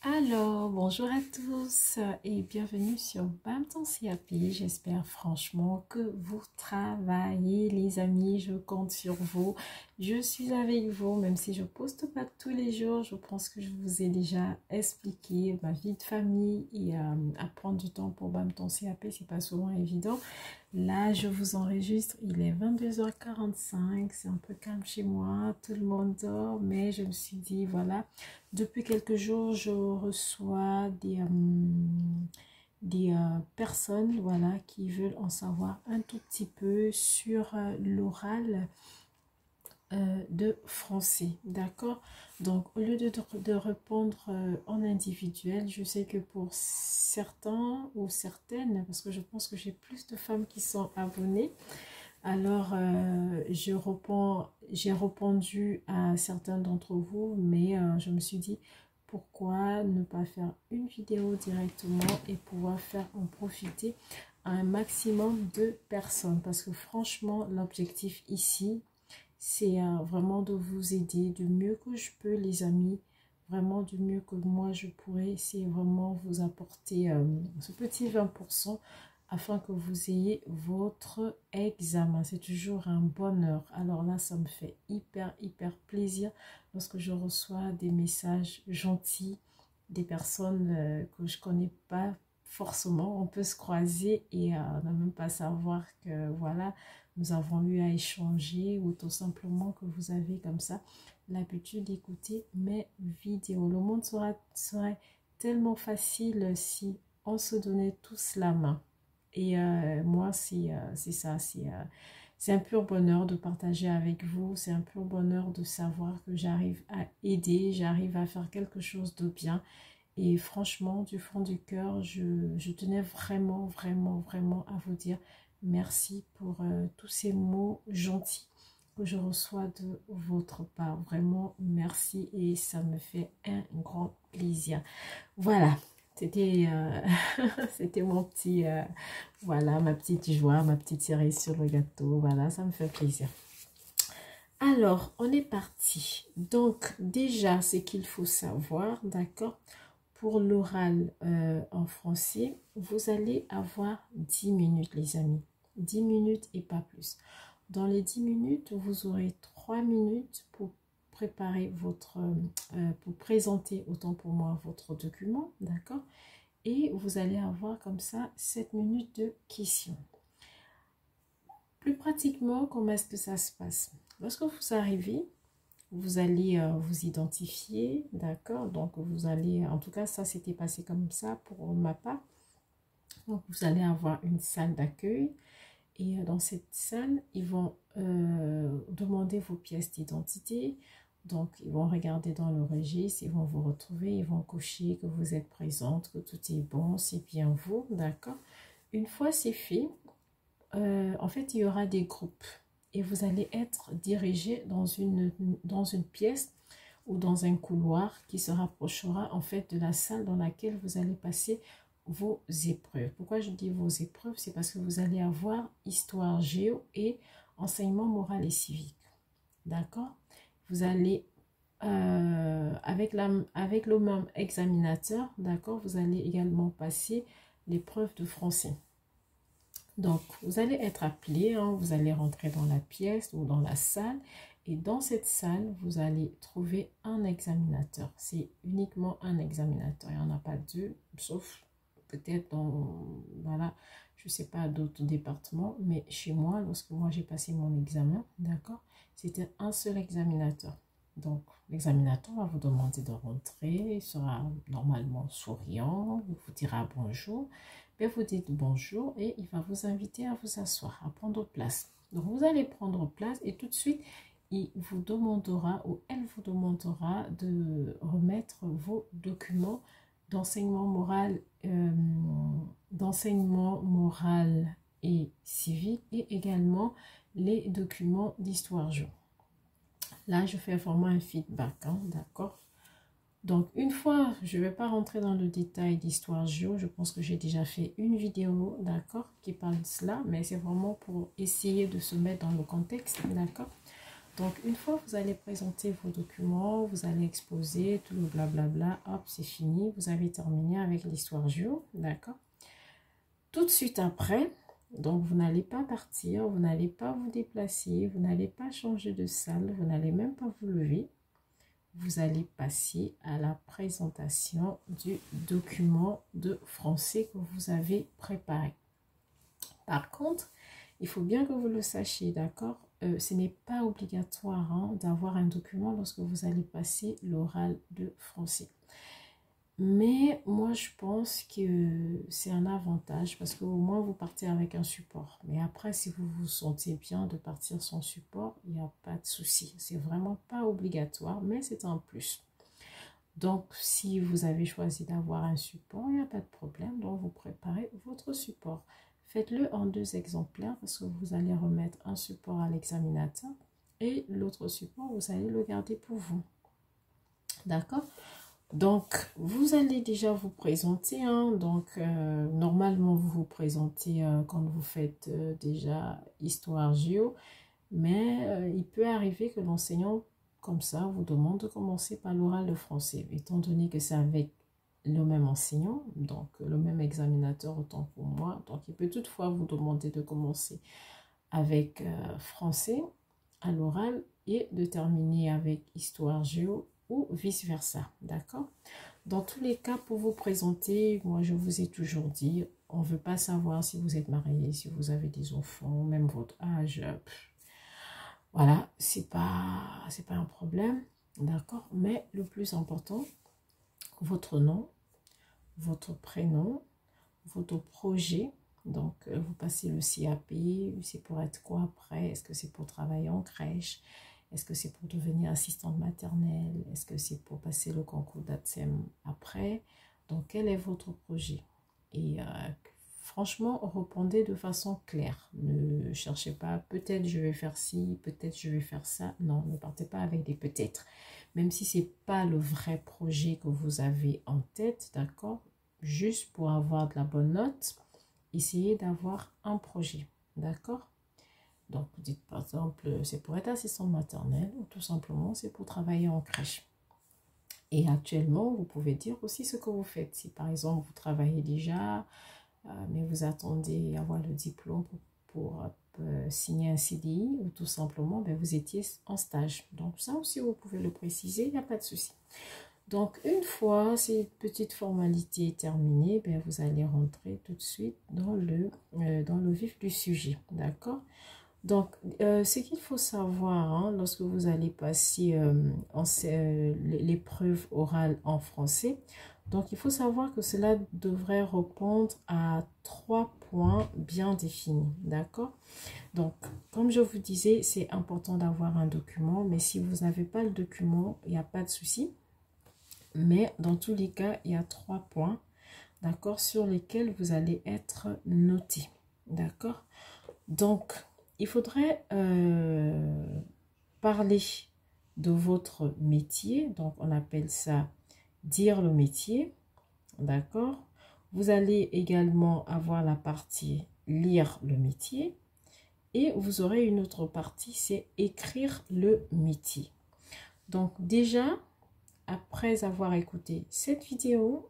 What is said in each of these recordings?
Alors, bonjour à tous et bienvenue sur Bam ton CAP. J'espère franchement que vous travaillez, les amis. Je compte sur vous. Je suis avec vous, même si je poste pas tous les jours. Je pense que je vous ai déjà expliqué ma vie de famille et à prendre du temps pour Bam ton CAP, c'est pas souvent évident. Là, je vous enregistre, il est 22h45, c'est un peu calme chez moi, tout le monde dort, mais je me suis dit, voilà, depuis quelques jours, je reçois des personnes, voilà, qui veulent en savoir un tout petit peu sur l'oral de français, d'accord? Donc, au lieu de répondre en individuel, je sais que pour certains ou certaines, parce que je pense que j'ai plus de femmes qui sont abonnées, alors j'ai répondu à certains d'entre vous, mais je me suis dit, pourquoi ne pas faire une vidéo directement et pouvoir faire en profiter à un maximum de personnes, parce que franchement, l'objectif ici, c'est vraiment de vous aider du mieux que je peux, les amis. Vraiment du mieux que moi je pourrais. C'est vraiment vous apporter ce petit 20% afin que vous ayez votre examen. C'est toujours un bonheur. Alors là, ça me fait hyper plaisir lorsque je reçois des messages gentils, des personnes que je connais pas forcément. On peut se croiser et ne même pas savoir que voilà, nous avons eu à échanger ou tout simplement que vous avez comme ça l'habitude d'écouter mes vidéos. Le monde serait tellement facile si on se donnait tous la main. Et moi, c'est ça, c'est un pur bonheur de partager avec vous, c'est un pur bonheur de savoir que j'arrive à aider, j'arrive à faire quelque chose de bien. Et franchement, du fond du cœur, je tenais vraiment à vous dire merci pour tous ces mots gentils que je reçois de votre part. Vraiment, merci et ça me fait un grand plaisir. Voilà, c'était c'était mon petit, voilà, ma petite joie, ma petite cerise sur le gâteau. Voilà, ça me fait plaisir. Alors, on est parti. Donc, déjà, ce qu'il faut savoir, d'accord? Pour l'oral en français, vous allez avoir 10 minutes, les amis. 10 minutes et pas plus. Dans les 10 minutes, vous aurez 3 minutes pour préparer pour présenter, autant pour moi, votre document, d'accord? Et vous allez avoir comme ça 7 minutes de questions. Plus pratiquement, comment est-ce que ça se passe? Lorsque vous arrivez, vous allez vous identifier, d'accord? Donc, vous allez, en tout cas, ça s'était passé comme ça pour ma part. Donc, vous allez avoir une salle d'accueil. Et dans cette salle, ils vont demander vos pièces d'identité. Donc, ils vont regarder dans le registre, ils vont vous retrouver, ils vont cocher que vous êtes présente, que tout est bon, c'est bien vous, d'accord? Une fois c'est fait, en fait, il y aura des groupes et vous allez être dirigé dans une pièce ou dans un couloir qui se rapprochera en fait de la salle dans laquelle vous allez passer vos épreuves. Pourquoi je dis vos épreuves? C'est parce que vous allez avoir histoire géo et enseignement moral et civique. D'accord? Vous allez, avec le même examinateur, d'accord, vous allez également passer l'épreuve de français. Donc, vous allez être appelé, hein, vous allez rentrer dans la pièce ou dans la salle. Et dans cette salle, vous allez trouver un examinateur. C'est uniquement un examinateur. Il n'y en a pas deux, sauf peut-être dans, voilà, je ne sais pas, d'autres départements. Mais chez moi, lorsque moi j'ai passé mon examen, d'accord, c'était un seul examinateur. Donc, l'examinateur va vous demander de rentrer. Il sera normalement souriant, il vous dira bonjour. Bien, vous dites bonjour et il va vous inviter à vous asseoir, à prendre place. Donc, vous allez prendre place et tout de suite, il vous demandera ou elle vous demandera de remettre vos documents d'enseignement moral et civique et également les documents d'histoire géo. Là, je fais vraiment un feedback, hein, d'accord? Donc, une fois, je ne vais pas rentrer dans le détail d'histoire géo. Je pense que j'ai déjà fait une vidéo, d'accord, qui parle de cela. Mais c'est vraiment pour essayer de se mettre dans le contexte, d'accord? Donc, une fois que vous allez présenter vos documents, vous allez exposer tout le blablabla, hop, c'est fini. Vous avez terminé avec l'histoire géo, d'accord? Tout de suite après, donc vous n'allez pas partir, vous n'allez pas vous déplacer, vous n'allez pas changer de salle, vous n'allez même pas vous lever. Vous allez passer à la présentation du document de français que vous avez préparé. Par contre, il faut bien que vous le sachiez, d'accord? Ce n'est pas obligatoire hein, d'avoir un document lorsque vous allez passer l'oral de français. Mais moi, je pense que c'est un avantage parce qu'au moins, vous partez avec un support. Mais après, si vous vous sentez bien de partir sans support, il n'y a pas de souci. C'est vraiment pas obligatoire, mais c'est un plus. Donc, si vous avez choisi d'avoir un support, il n'y a pas de problème. Donc, vous préparez votre support. Faites-le en 2 exemplaires parce que vous allez remettre un support à l'examinateur et l'autre support, vous allez le garder pour vous. D'accord? Donc, vous allez déjà vous présenter. Hein. Donc, normalement, vous vous présentez quand vous faites déjà histoire géo. Mais il peut arriver que l'enseignant, comme ça, vous demande de commencer par l'oral de français. Étant donné que c'est avec le même enseignant, donc le même examinateur autant pour moi. Donc, il peut toutefois vous demander de commencer avec français à l'oral et de terminer avec histoire géo ou vice-versa, d'accord? Dans tous les cas, pour vous présenter, moi je vous ai toujours dit, on ne veut pas savoir si vous êtes marié, si vous avez des enfants, même votre âge. Voilà, c'est pas un problème, d'accord? Mais le plus important, votre nom, votre prénom, votre projet. Donc, vous passez le CAP, c'est pour être quoi après? Est-ce que c'est pour travailler en crèche? Est-ce que c'est pour devenir assistante maternelle? Est-ce que c'est pour passer le concours d'ATSEM après? Donc, quel est votre projet? Et franchement, répondez de façon claire. Ne cherchez pas, peut-être je vais faire ci, peut-être je vais faire ça. Non, ne partez pas avec des peut-être. Même si ce n'est pas le vrai projet que vous avez en tête, d'accord? Juste pour avoir de la bonne note, essayez d'avoir un projet, d'accord? Donc, vous dites par exemple, c'est pour être assistante maternelle ou tout simplement, c'est pour travailler en crèche. Et actuellement, vous pouvez dire aussi ce que vous faites. Si par exemple, vous travaillez déjà, mais vous attendez avoir le diplôme pour signer un CDI ou tout simplement, ben, vous étiez en stage. Donc, ça aussi, vous pouvez le préciser, il n'y a pas de souci. Donc, une fois ces petites formalités terminées, ben, vous allez rentrer tout de suite dans le vif du sujet, d'accord? Donc, ce qu'il faut savoir hein, lorsque vous allez passer l'épreuve orale en français, donc il faut savoir que cela devrait répondre à 3 points bien définis, d'accord? Donc, comme je vous disais, c'est important d'avoir un document, mais si vous n'avez pas le document, il n'y a pas de souci. Mais dans tous les cas, il y a 3 points, d'accord, sur lesquels vous allez être noté, d'accord? Donc, il faudrait parler de votre métier. Donc, on appelle ça dire le métier. D'accord? Vous allez également avoir la partie lire le métier. Et vous aurez une autre partie, c'est écrire le métier. Donc, déjà, après avoir écouté cette vidéo,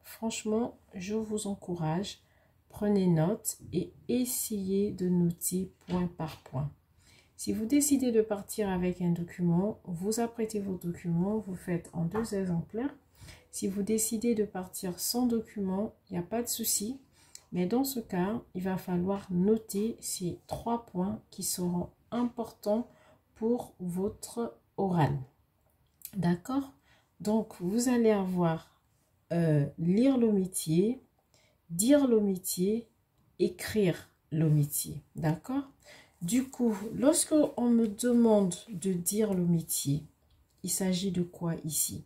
franchement, je vous encourage. Prenez note et essayez de noter point par point. Si vous décidez de partir avec un document, vous apprêtez vos documents, vous faites en 2 exemplaires. Si vous décidez de partir sans document, il n'y a pas de souci. Mais dans ce cas, il va falloir noter ces 3 points qui seront importants pour votre oral. D'accord? Donc, vous allez avoir lire le métier, dire le métier, écrire le métier, d'accord? Du coup, lorsque on me demande de dire le métier, il s'agit de quoi ici?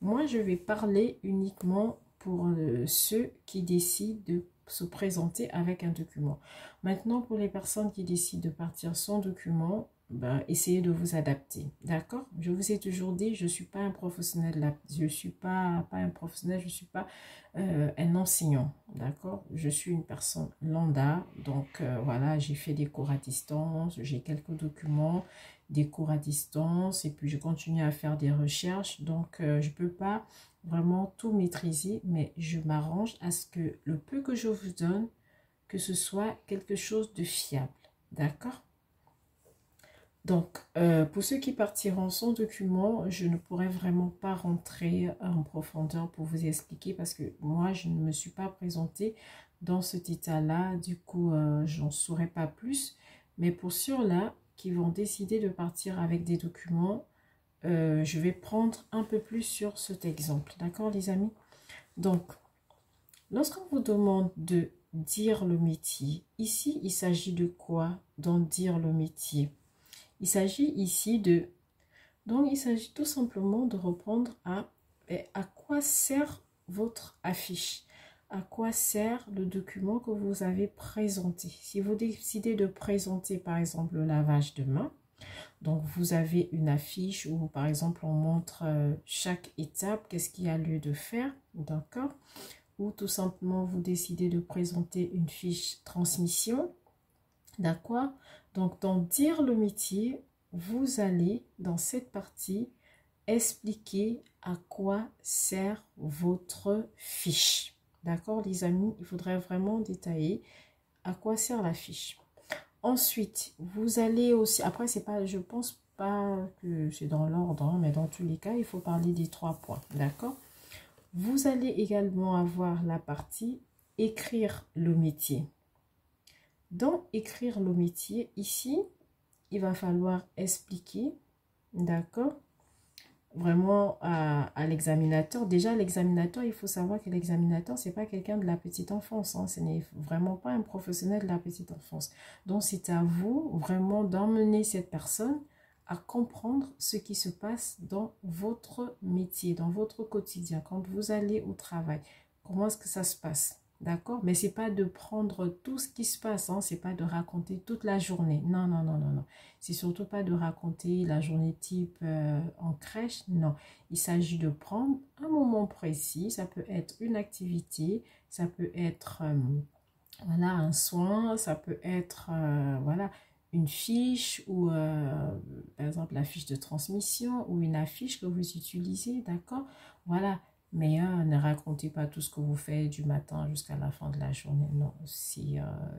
Moi, je vais parler uniquement pour ceux qui décident de se présenter avec un document. Maintenant, pour les personnes qui décident de partir sans document, ben, essayez de vous adapter, d'accord? Je vous ai toujours dit, je ne suis pas un professionnel là, je ne suis pas un professionnel, je ne suis pas un enseignant, d'accord? Je suis une personne lambda, donc voilà, j'ai fait des cours à distance, j'ai quelques documents, des cours à distance et puis je continue à faire des recherches. Donc, je ne peux pas vraiment tout maîtriser, mais je m'arrange à ce que le peu que je vous donne, que ce soit quelque chose de fiable. D'accord? Donc, pour ceux qui partiront sans document, je ne pourrais vraiment pas rentrer en profondeur pour vous expliquer parce que moi, je ne me suis pas présentée dans cet état-là. Du coup, j'en saurais pas plus. Mais pour ceux-là qui vont décider de partir avec des documents, je vais prendre un peu plus sur cet exemple. D'accord, les amis? Donc, lorsqu'on vous demande de dire le métier, ici, il s'agit de quoi d'en dire le métier? Il s'agit ici de... Donc, il s'agit tout simplement de reprendre à quoi sert votre affiche? À quoi sert le document que vous avez présenté? Si vous décidez de présenter, par exemple, le lavage de main, donc vous avez une affiche où, par exemple, on montre chaque étape, qu'est-ce qu'il y a lieu de faire, d'accord? Ou tout simplement, vous décidez de présenter une fiche transmission, d'accord? Donc, dans dire le métier, vous allez, dans cette partie, expliquer à quoi sert votre fiche. D'accord, les amis? Il faudrait vraiment détailler à quoi sert la fiche. Ensuite, vous allez aussi... Après, c'est pas, je pense pas que c'est dans l'ordre, hein, mais dans tous les cas, il faut parler des 3 points. D'accord? Vous allez également avoir la partie écrire le métier. Dans écrire le métier, ici, il va falloir expliquer, d'accord, vraiment à l'examinateur. Déjà, l'examinateur, il faut savoir que l'examinateur, c'est pas quelqu'un de la petite enfance, hein, ce n'est vraiment pas un professionnel de la petite enfance. Donc, c'est à vous vraiment d'emmener cette personne à comprendre ce qui se passe dans votre métier, dans votre quotidien, quand vous allez au travail. Comment est-ce que ça se passe? D'accord? Mais c'est pas de prendre tout ce qui se passe, hein, c'est pas de raconter toute la journée. Non, non, non, non, non. C'est surtout pas de raconter la journée type en crèche. Non, il s'agit de prendre un moment précis. Ça peut être une activité, ça peut être voilà, un soin, ça peut être voilà, une fiche ou par exemple la fiche de transmission ou une affiche que vous utilisez, d'accord? Voilà. Mais ne racontez pas tout ce que vous faites du matin jusqu'à la fin de la journée. Non, si,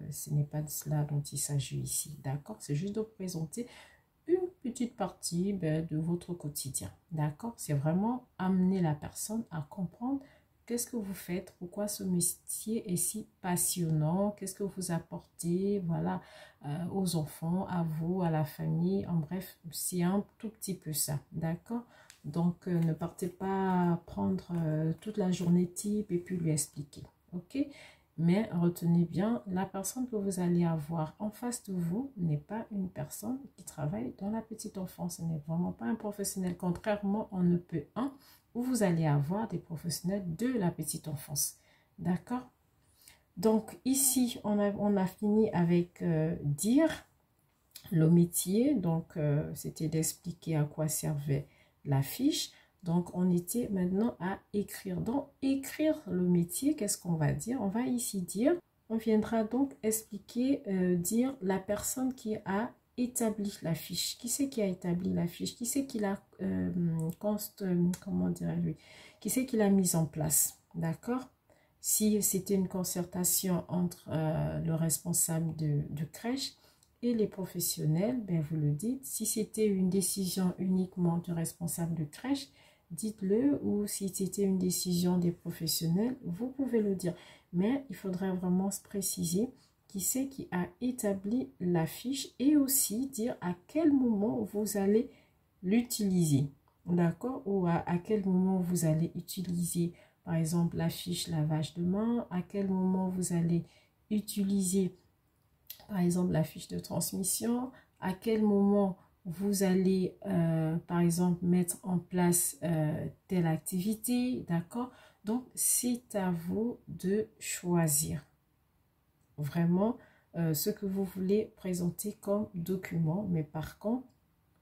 ce n'est pas de cela dont il s'agit ici. D'accord? C'est juste de présenter une petite partie de votre quotidien. D'accord? C'est vraiment amener la personne à comprendre qu'est-ce que vous faites, pourquoi ce métier est si passionnant, qu'est-ce que vous apportez, voilà, aux enfants, à vous, à la famille. En bref, c'est un tout petit peu ça. D'accord? Donc, ne partez pas prendre toute la journée type et puis lui expliquer. OK? Mais retenez bien, la personne que vous allez avoir en face de vous n'est pas une personne qui travaille dans la petite enfance. Ce n'est vraiment pas un professionnel. Contrairement en EP1, où vous allez avoir des professionnels de la petite enfance. D'accord? Donc, ici, on a fini avec dire le métier. Donc, c'était d'expliquer à quoi servait la fiche. Donc, on était maintenant à écrire. Donc, écrire le métier, qu'est-ce qu'on va dire? On va ici dire, on viendra donc expliquer, dire la personne qui a établi la fiche. Qui c'est qui a établi la fiche? Qui c'est qui l'a, comment dirais-je, qui c'est qui l'a mise en place? D'accord? Si c'était une concertation entre le responsable de crèche et les professionnels, ben vous le dites. Si c'était une décision uniquement du responsable de crèche, dites-le, ou si c'était une décision des professionnels, vous pouvez le dire. Mais il faudrait vraiment se préciser qui c'est qui a établi la fiche et aussi dire à quel moment vous allez l'utiliser. D'accord? Ou à quel moment vous allez utiliser, par exemple, la fiche lavage de main, à quel moment vous allez utiliser par exemple la fiche de transmission, à quel moment vous allez par exemple mettre en place telle activité, d'accord? Donc c'est à vous de choisir vraiment ce que vous voulez présenter comme document, mais par contre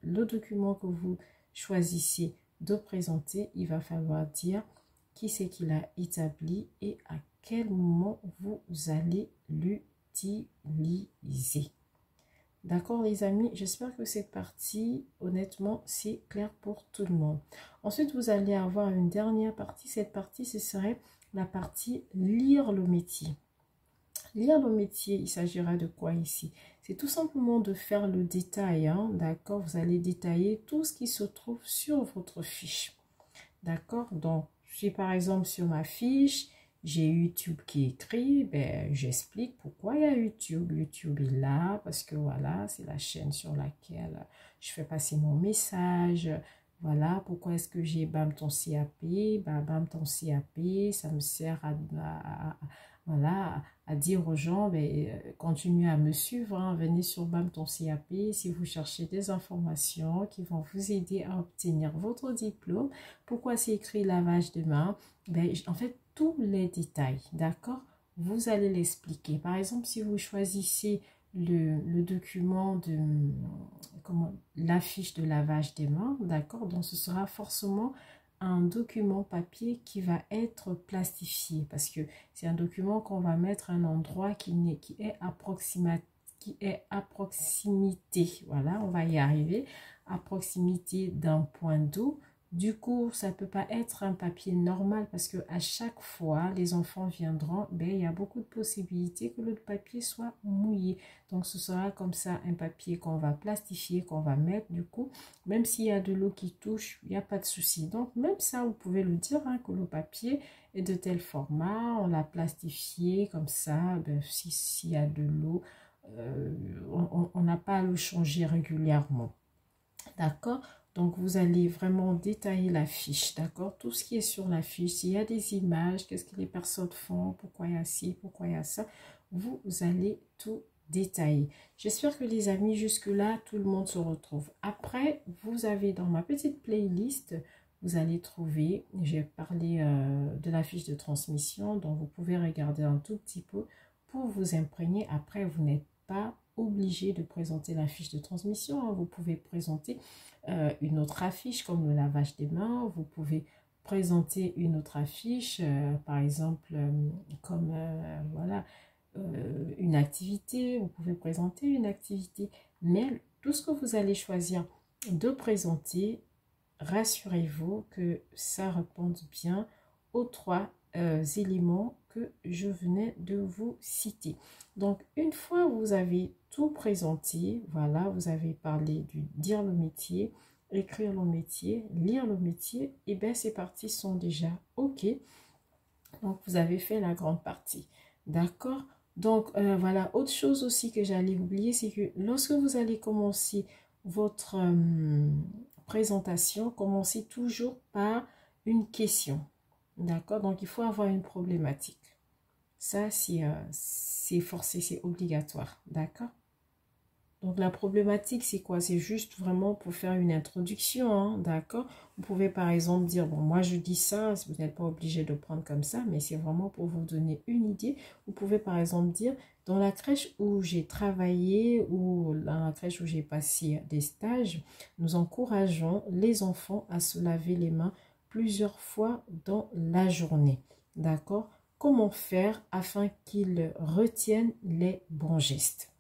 le document que vous choisissez de présenter, il va falloir dire qui c'est qui l'a établi et à quel moment vous allez l'utiliser. D'accord les amis, j'espère que cette partie, honnêtement, c'est clair pour tout le monde. Ensuite, vous allez avoir une dernière partie. Cette partie, ce serait la partie lire le métier. Lire le métier, il s'agira de quoi ici? C'est tout simplement de faire le détail, hein, d'accord? Vous allez détailler tout ce qui se trouve sur votre fiche. D'accord? Donc, si par exemple sur ma fiche, j'ai YouTube qui est écrit, ben, j'explique pourquoi il y a YouTube. YouTube est là parce que voilà, c'est la chaîne sur laquelle je fais passer mon message. Voilà, pourquoi est-ce que j'ai BAM ton CAP? Ben, BAM ton CAP, ça me sert voilà, à dire aux gens, ben, continuez à me suivre, hein, venez sur BAM ton CAP si vous cherchez des informations qui vont vous aider à obtenir votre diplôme. Pourquoi c'est écrit lavage de main? Ben, en fait, tous les détails, d'accord? Vous allez l'expliquer. Par exemple, si vous choisissez le document de la fiche de lavage des mains, d'accord? Donc, ce sera forcément un document papier qui va être plastifié parce que c'est un document qu'on va mettre à un endroit qui est à proximité. Voilà, on va y arriver, à proximité d'un point d'eau. Du coup, ça ne peut pas être un papier normal parce que à chaque fois, les enfants viendront, ben, il y a beaucoup de possibilités que le papier soit mouillé. Donc, ce sera comme ça un papier qu'on va plastifier, qu'on va mettre. Du coup, même s'il y a de l'eau qui touche, il n'y a pas de souci. Donc, même ça, vous pouvez le dire, hein, que le papier est de tel format, on l'a plastifié comme ça. Ben, s'il y a de l'eau, on n'a pas à le changer régulièrement. D'accord? Donc, vous allez vraiment détailler la fiche, d'accord? Tout ce qui est sur la fiche, s'il y a des images, qu'est-ce que les personnes font, pourquoi il y a ci, pourquoi il y a ça, vous allez tout détailler. J'espère que les amis, jusque-là, tout le monde se retrouve. Après, vous avez dans ma petite playlist, vous allez trouver, j'ai parlé de la fiche de transmission, donc vous pouvez regarder un tout petit peu pour vous imprégner. Après, vous n'êtes pas obligé de présenter la fiche de transmission, hein. Vous pouvez présenter une autre affiche comme le lavage des mains. Vous pouvez présenter une autre affiche, par exemple, comme voilà, une activité. Vous pouvez présenter une activité. Mais tout ce que vous allez choisir de présenter, rassurez-vous que ça réponde bien aux trois éléments que je venais de vous citer. Donc, une fois vous avez tout présenté, voilà, vous avez parlé du dire le métier, écrire le métier, lire le métier, et bien ces parties sont déjà OK. Donc, vous avez fait la grande partie. D'accord? Donc, voilà, autre chose aussi que j'allais oublier, c'est que lorsque vous allez commencer votre présentation, commencez toujours par une question. D'accord? Donc, il faut avoir une problématique. Ça, c'est forcé, c'est obligatoire. D'accord? Donc, la problématique, c'est quoi? C'est juste vraiment pour faire une introduction, hein, d'accord? Vous pouvez, par exemple, dire, bon, moi, je dis ça, vous n'êtes pas obligé de prendre comme ça, mais c'est vraiment pour vous donner une idée. Vous pouvez, par exemple, dire, dans la crèche où j'ai travaillé ou dans la crèche où j'ai passé des stages, nous encourageons les enfants à se laver les mains plusieurs fois dans la journée, d'accord? Comment faire afin qu'ils retiennent les bons gestes?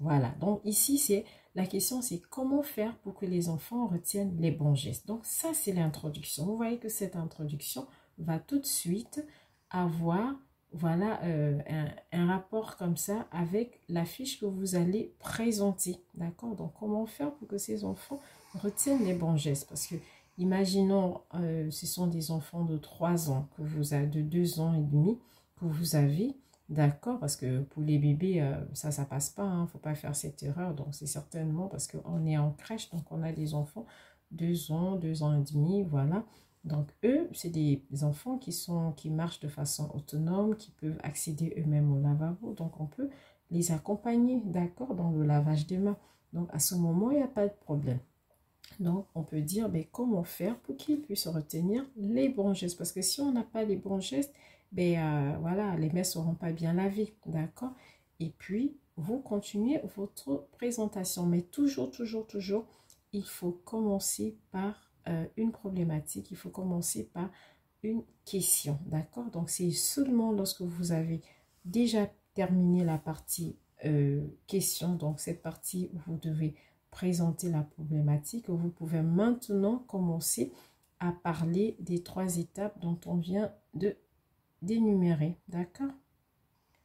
Voilà, donc ici, la question, c'est comment faire pour que les enfants retiennent les bons gestes. Donc ça, c'est l'introduction. Vous voyez que cette introduction va tout de suite avoir, voilà, un rapport comme ça avec la fiche que vous allez présenter. D'accord? Donc comment faire pour que ces enfants retiennent les bons gestes? Parce que, imaginons, ce sont des enfants de 3 ans, de 2 ans et demi que vous avez. D'accord, parce que pour les bébés, ça passe pas, hein, faut pas faire cette erreur. Donc, c'est certainement parce qu'on est en crèche, donc on a des enfants 2 ans, 2 ans et demi, voilà. Donc, eux, c'est des enfants qui marchent de façon autonome, qui peuvent accéder eux-mêmes au lavabo. Donc, on peut les accompagner, d'accord, dans le lavage des mains. Donc, à ce moment, il n'y a pas de problème. Donc, on peut dire, ben, comment faire pour qu'ils puissent retenir les bons gestes. Parce que si on n'a pas les bons gestes, ben, voilà, les mains ne seront pas bien lavées, d'accord? Et puis, vous continuez votre présentation. Mais toujours, toujours, toujours, il faut commencer par une problématique. Il faut commencer par une question, d'accord? Donc, c'est seulement lorsque vous avez déjà terminé la partie questions. Donc, cette partie où vous devez présenter la problématique, vous pouvez maintenant commencer à parler des 3 étapes dont on vient de d'énumérer. D'accord?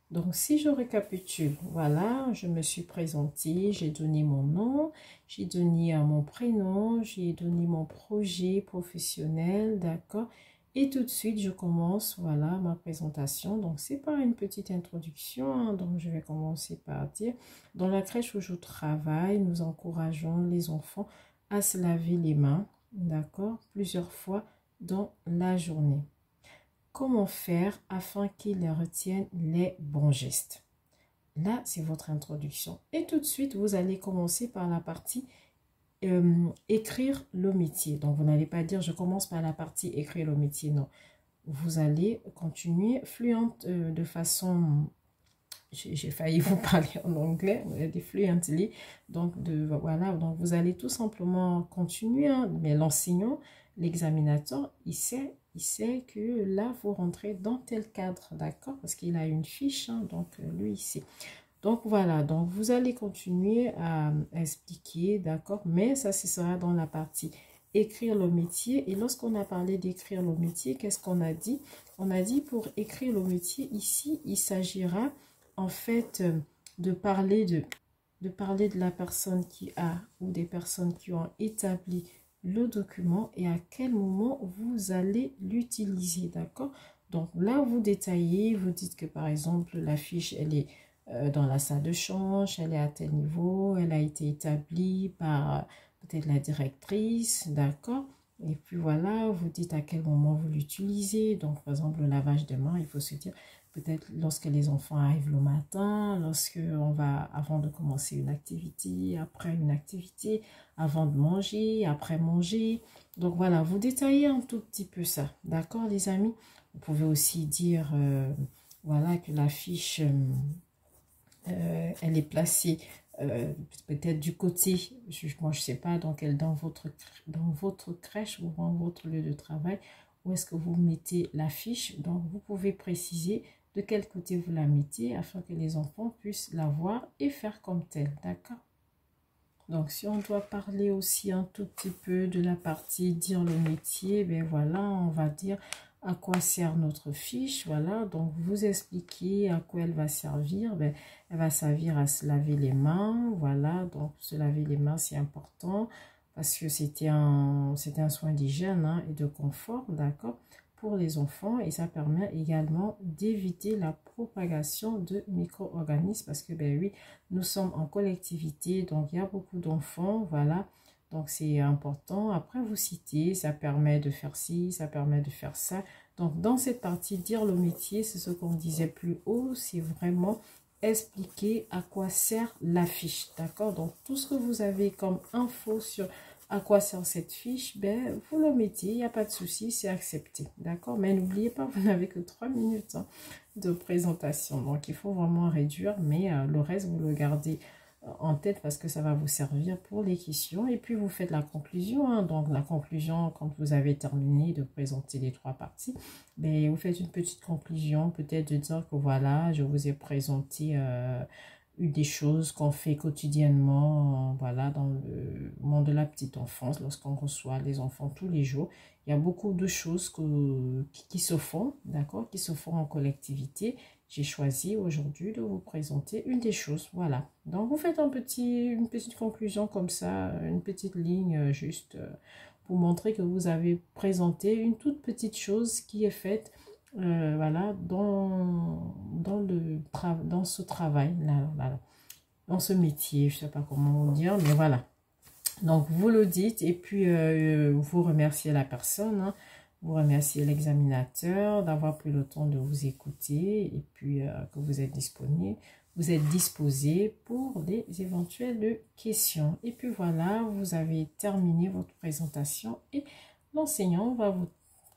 Donc, si je récapitule, voilà, je me suis présentée, j'ai donné mon nom, j'ai donné mon prénom, j'ai donné mon projet professionnel, d'accord? Et tout de suite, je commence, voilà, ma présentation. Donc, c'est pas une petite introduction, hein, donc je vais commencer par dire, dans la crèche où je travaille, nous encourageons les enfants à se laver les mains, d'accord, plusieurs fois dans la journée. Comment faire afin qu'ils retiennent les bons gestes? Là, c'est votre introduction. Et tout de suite, vous allez commencer par la partie écrire le métier. Donc, vous n'allez pas dire, je commence par la partie écrire le métier. Non, vous allez continuer fluente de façon... J'ai failli vous parler en anglais, des fluently. Donc, voilà, donc vous allez tout simplement continuer. Hein, mais l'enseignant, l'examinateur, il sait que là, vous rentrez dans tel cadre, d'accord? Parce qu'il a une fiche, hein, donc lui, il sait. Donc, voilà, donc vous allez continuer à expliquer, d'accord? Mais ça, ce sera dans la partie écrire le métier. Et lorsqu'on a parlé d'écrire le métier, qu'est-ce qu'on a dit? On a dit pour écrire le métier, ici, il s'agira en fait de parler de la personne qui a ou des personnes qui ont établi le document et à quel moment vous allez l'utiliser, d'accord? Donc là, vous détaillez, vous dites que par exemple, la fiche, elle est dans la salle de change, elle est à tel niveau, elle a été établie par peut-être la directrice, d'accord? Et puis voilà, vous dites à quel moment vous l'utilisez. Donc par exemple, le lavage de mains, il faut se dire peut-être lorsque les enfants arrivent le matin, lorsque on va, avant de commencer une activité, après une activité, avant de manger, après manger. Donc voilà, vous détaillez un tout petit peu ça. D'accord, les amis? Vous pouvez aussi dire, voilà, que la fiche, elle est placée peut-être du côté, moi je sais pas, dans votre crèche ou dans votre lieu de travail, où est-ce que vous mettez la fiche. Donc vous pouvez préciser de quel côté vous la mettez afin que les enfants puissent la voir et faire comme tel, d'accord? Donc si on doit parler aussi un tout petit peu de la partie dire le métier, ben voilà, on va dire à quoi sert notre fiche, voilà, donc vous expliquez à quoi elle va servir. Ben, elle va servir à se laver les mains, voilà, donc se laver les mains c'est important parce que c'est un soin d'hygiène, hein, et de confort, d'accord, pour les enfants, et ça permet également d'éviter la propagation de micro-organismes parce que ben oui, nous sommes en collectivité, donc il y a beaucoup d'enfants, voilà. Donc, c'est important. Après, vous citez, ça permet de faire ci, ça permet de faire ça. Donc, dans cette partie, dire le métier, c'est ce qu'on disait plus haut, c'est vraiment expliquer à quoi sert la fiche, d'accord? Donc, tout ce que vous avez comme info sur à quoi sert cette fiche, ben, vous le mettez, il n'y a pas de souci, c'est accepté, d'accord? Mais n'oubliez pas, vous n'avez que 3 minutes hein, de présentation. Donc, il faut vraiment réduire, mais le reste, vous le gardez en tête parce que ça va vous servir pour les questions. Et puis, vous faites la conclusion. Hein. Donc, la conclusion, quand vous avez terminé de présenter les 3 parties, ben, vous faites une petite conclusion, peut-être de dire que voilà, je vous ai présenté une des choses qu'on fait quotidiennement, voilà, dans le monde de la petite enfance, lorsqu'on reçoit les enfants tous les jours. Il y a beaucoup de choses qui se font, d'accord, qui se font en collectivité. J'ai choisi aujourd'hui de vous présenter une des choses, voilà. Donc, vous faites une petite conclusion comme ça, une petite ligne juste pour montrer que vous avez présenté une toute petite chose qui est faite, voilà, dans ce travail-là, voilà, dans ce métier, je ne sais pas comment vous dire, mais voilà. Donc, vous le dites et puis vous remerciez la personne, hein. Vous remerciez l'examinateur d'avoir pris le temps de vous écouter et puis que vous êtes disponible, vous êtes disposé pour des éventuelles questions. Et puis voilà, vous avez terminé votre présentation et l'enseignant va vous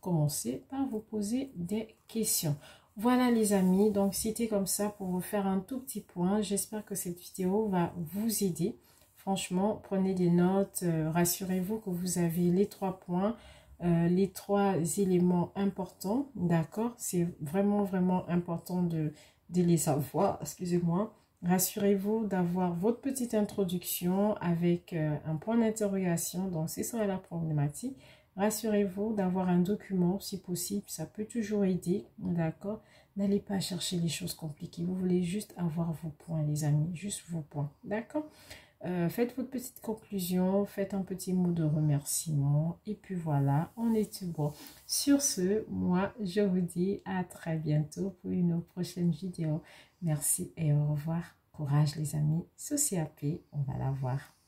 commencer par vous poser des questions. Voilà les amis, donc c'était comme ça pour vous faire un tout petit point. J'espère que cette vidéo va vous aider. Franchement, prenez des notes, rassurez-vous que vous avez les 3 points. Les 3 éléments importants, d'accord? C'est vraiment, vraiment important de les savoir, excusez-moi. rassurez-vous d'avoir votre petite introduction avec un point d'interrogation. Donc, ce sera la problématique. Rassurez-vous d'avoir un document, si possible. Ça peut toujours aider, d'accord? N'allez pas chercher les choses compliquées. Vous voulez juste avoir vos points, les amis. Juste vos points, d'accord? Faites votre petite conclusion, faites un petit mot de remerciement et puis voilà, on est tout bon. Sur ce, moi, je vous dis à très bientôt pour une prochaine vidéo. Merci et au revoir. Courage les amis, ceci a paix, on va la voir.